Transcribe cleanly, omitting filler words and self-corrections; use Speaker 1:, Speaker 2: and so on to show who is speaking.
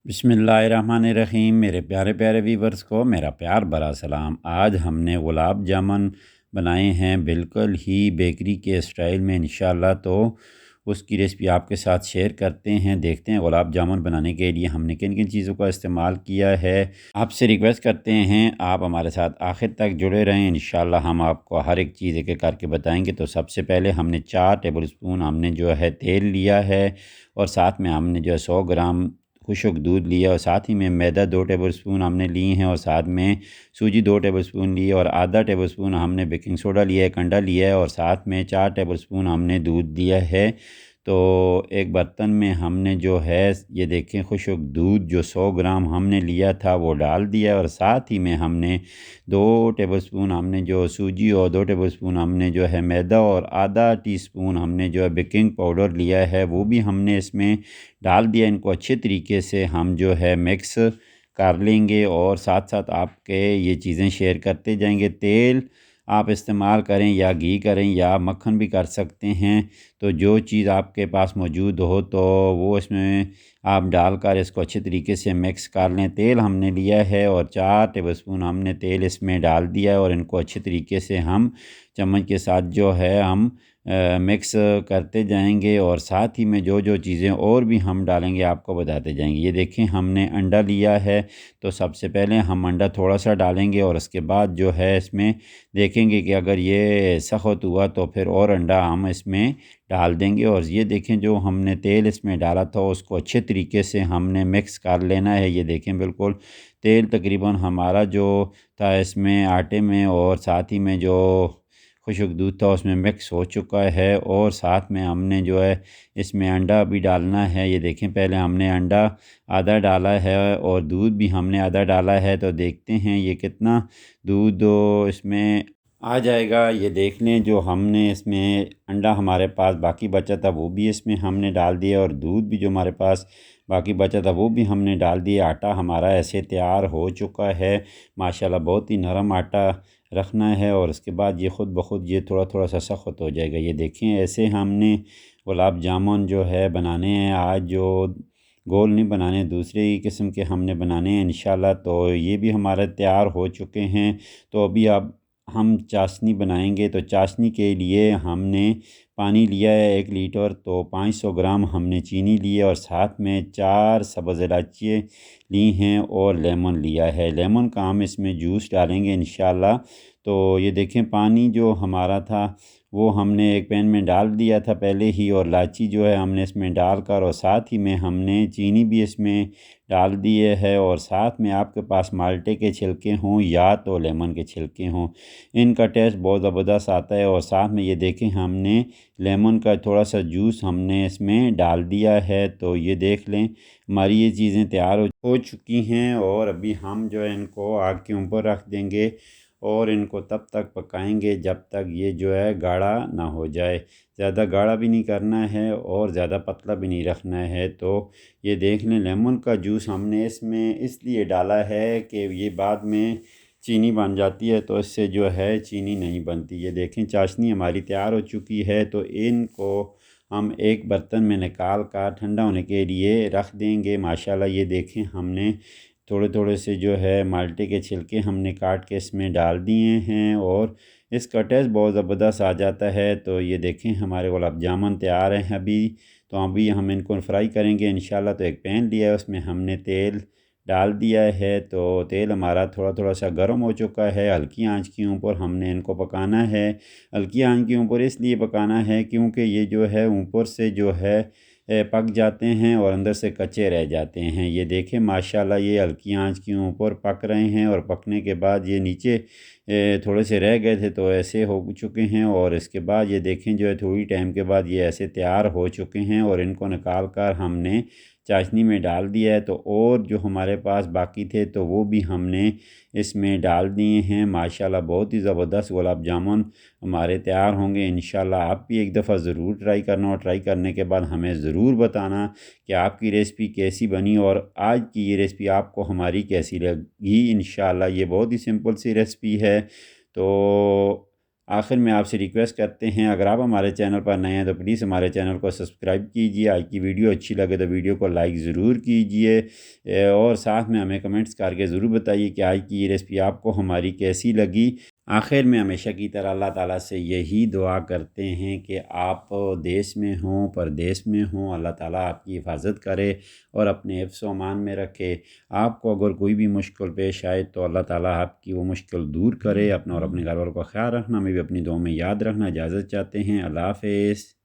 Speaker 1: बिस्मिल्लाहिर्रहमानिर्रहीम। मेरे प्यारे प्यारे व्यूवर्स को मेरा प्यार भरा सलाम। आज हमने गुलाब जामुन बनाए हैं बिल्कुल ही बेकरी के स्टाइल में इंशाल्लाह। तो उसकी रेसिपी आपके साथ शेयर करते हैं। देखते हैं गुलाब जामुन बनाने के लिए हमने किन किन चीज़ों का इस्तेमाल किया है। आपसे रिक्वेस्ट करते हैं आप हमारे साथ आखिर तक जुड़े रहें। इंशाल्लाह हम आपको हर एक चीज़ एक एक करके बताएंगे। तो सबसे पहले हमने 4 टेबल स्पून हमने जो है तेल लिया है, और साथ में हमने जो है 100 ग्राम खुशक दूध लिया, और साथ ही में मैदा 2 टेबलस्पून हमने लिए हैं, और साथ में सूजी 2 टेबलस्पून लिए, और आधा टेबलस्पून हमने बेकिंग सोडा लिया है, कंडा लिया है, और साथ में 4 टेबलस्पून हमने दूध दिया है। तो एक बर्तन में हमने जो है ये देखें खुशक दूध जो 100 ग्राम हमने लिया था वो डाल दिया, और साथ ही में हमने 2 टेबलस्पून हमने जो सूजी, और 2 टेबलस्पून हमने जो है मैदा, और आधा टीस्पून हमने जो है बेकिंग पाउडर लिया है वो भी हमने इसमें डाल दिया। इनको अच्छे तरीके से हम जो है मिक्स कर लेंगे, और साथ साथ आपके ये चीज़ें शेयर करते जाएंगे। तेल आप इस्तेमाल करें या घी करें या मक्खन भी कर सकते हैं। तो जो चीज़ आपके पास मौजूद हो तो वो इसमें आप डालकर इसको अच्छे तरीके से मिक्स कर लें। तेल हमने लिया है और 4 टेबलस्पून हमने तेल इसमें डाल दिया है, और इनको अच्छे तरीके से हम चम्मच के साथ जो है हम मिक्स करते जाएंगे, और साथ ही में जो जो चीज़ें और भी हम डालेंगे आपको बताते जाएंगे। ये देखें हमने अंडा लिया है, तो सबसे पहले हम अंडा थोड़ा सा डालेंगे, और उसके बाद जो है इसमें देखेंगे कि अगर ये सख्त हुआ तो फिर और अंडा हम इसमें डाल देंगे। और ये देखें जो हमने तेल इसमें डाला था उसको अच्छे तरीके से हमने मिक्स कर लेना है। ये देखें बिल्कुल तेल तकरीबन हमारा जो था इसमें आटे में और साथ ही में जो खुशक दूध था उसमें मिक्स हो चुका है, और साथ में हमने जो है इसमें अंडा भी डालना है। ये देखें पहले हमने अंडा आधा डाला है और दूध भी हमने आधा डाला है। तो देखते हैं ये कितना दूध इसमें आ जाएगा। ये देख लें जो हमने इसमें अंडा हमारे पास बाकी बचा था वो भी इसमें हमने डाल दिया, और दूध भी जो हमारे पास बाकी बचा था वो भी हमने डाल दिया। आटा हमारा ऐसे तैयार हो चुका है माशाल्लाह। बहुत ही नरम आटा रखना है, और उसके बाद ये ख़ुद ब खुद ये थोड़ा थोड़ा सा सख्त हो जाएगा। ये देखें ऐसे हमने गुलाब जामुन जो है बनाने हैं। आज जो गोल नहीं बनाने, दूसरे ही किस्म के हमने बनाने हैं इंशाल्लाह। तो ये भी हमारे तैयार हो चुके हैं। तो अभी अब हम चाशनी बनाएंगे। तो चाशनी के लिए हमने पानी लिया है 1 लीटर, तो 500 ग्राम हमने चीनी ली है, और साथ में 4 सब्ज़ इलायची ली हैं, और लेमन लिया है। लेमन का हम इसमें जूस डालेंगे इंशाल्लाह। तो ये देखें पानी जो हमारा था वो हमने एक पैन में डाल दिया था पहले ही, और इलायची जो है हमने इसमें डालकर, और साथ ही में हमने चीनी भी इसमें डाल दिए है, और साथ में आपके पास माल्टे के छिलके हों या तो लेमन के छिलके हों, इनका टेस्ट बहुत ज़बरदस्त आता है। और साथ में ये देखें हमने लेमन का थोड़ा सा जूस हमने इसमें डाल दिया है। तो ये देख लें हमारी ये चीज़ें तैयार हो चुकी हैं, और अभी हम जो है इनको आग के ऊपर रख देंगे, और इनको तब तक पकाएंगे जब तक ये जो है गाढ़ा ना हो जाए। ज़्यादा गाढ़ा भी नहीं करना है और ज़्यादा पतला भी नहीं रखना है। तो ये देख लें लेमन का जूस हमने इसमें इसलिए डाला है कि ये बाद में चीनी बन जाती है, तो इससे जो है चीनी नहीं बनती। ये देखें चाशनी हमारी तैयार हो चुकी है। तो इनको हम एक बर्तन में निकाल कर ठंडा होने के लिए रख देंगे। माशाल्लाह ये देखें हमने थोड़े थोड़े से जो है माल्टे के छिलके हमने काट के इसमें डाल दिए हैं, और इसका टेस्ट बहुत ज़बरदस्त आ जाता है। तो ये देखें हमारे गुलाब जामुन तैयार हैं अभी। तो अभी हम इनको फ्राई करेंगे इंशाल्लाह। तो एक पैन लिया है उसमें हमने तेल डाल दिया है। तो तेल हमारा थोड़ा थोड़ा सा गर्म हो चुका है। हल्की आंच के ऊपर हमने इनको पकाना है। हल्की आंच के ऊपर इसलिए पकाना है क्योंकि ये जो है ऊपर से जो है पक जाते हैं और अंदर से कच्चे रह जाते हैं। ये देखें माशाल्लाह ये हल्की आंच के ऊपर पक रहे हैं, और पकने के बाद ये नीचे थोड़े से रह गए थे तो ऐसे हो चुके हैं। और इसके बाद ये देखें जो है थोड़ी टाइम के बाद ये ऐसे तैयार हो चुके हैं, और इनको निकाल कर हमने चाशनी में डाल दिया है। तो और जो हमारे पास बाकी थे तो वो भी हमने इसमें डाल दिए हैं। माशाल्लाह बहुत ही ज़बरदस्त गुलाब जामुन हमारे तैयार होंगे इंशाल्लाह। आप भी एक दफ़ा ज़रूर ट्राई करना, और ट्राई करने के बाद हमें ज़रूर बताना कि आपकी रेसिपी कैसी बनी, और आज की ये रेसिपी आपको हमारी कैसी लगी। इंशाल्लाह ये बहुत ही सिंपल सी रेसिपी है। तो आखिर में आपसे रिक्वेस्ट करते हैं, अगर आप हमारे चैनल पर नए हैं तो प्लीज़ हमारे चैनल को सब्सक्राइब कीजिए। आज की वीडियो अच्छी लगे तो वीडियो को लाइक ज़रूर कीजिए और साथ में हमें कमेंट्स करके ज़रूर बताइए कि आज की ये रेसिपी आपको हमारी कैसी लगी। आखिर में हमेशा की तरह अल्लाह ताला से यही दुआ करते हैं कि आप देश में हों परदेश में हों, अल्लाह ताला आपकी हिफाजत करे और अपने हिफ्ज़ व अमान में रखे। आपको अगर कोई भी मुश्किल पेश आए तो अल्लाह ताला आपकी वो मुश्किल दूर करे। अपना और अपने घर वालों का ख्याल रखना, हमें भी अपनी दुआ में याद रखना। इजाज़त चाहते हैं। अल्लाह हाफ़िज़।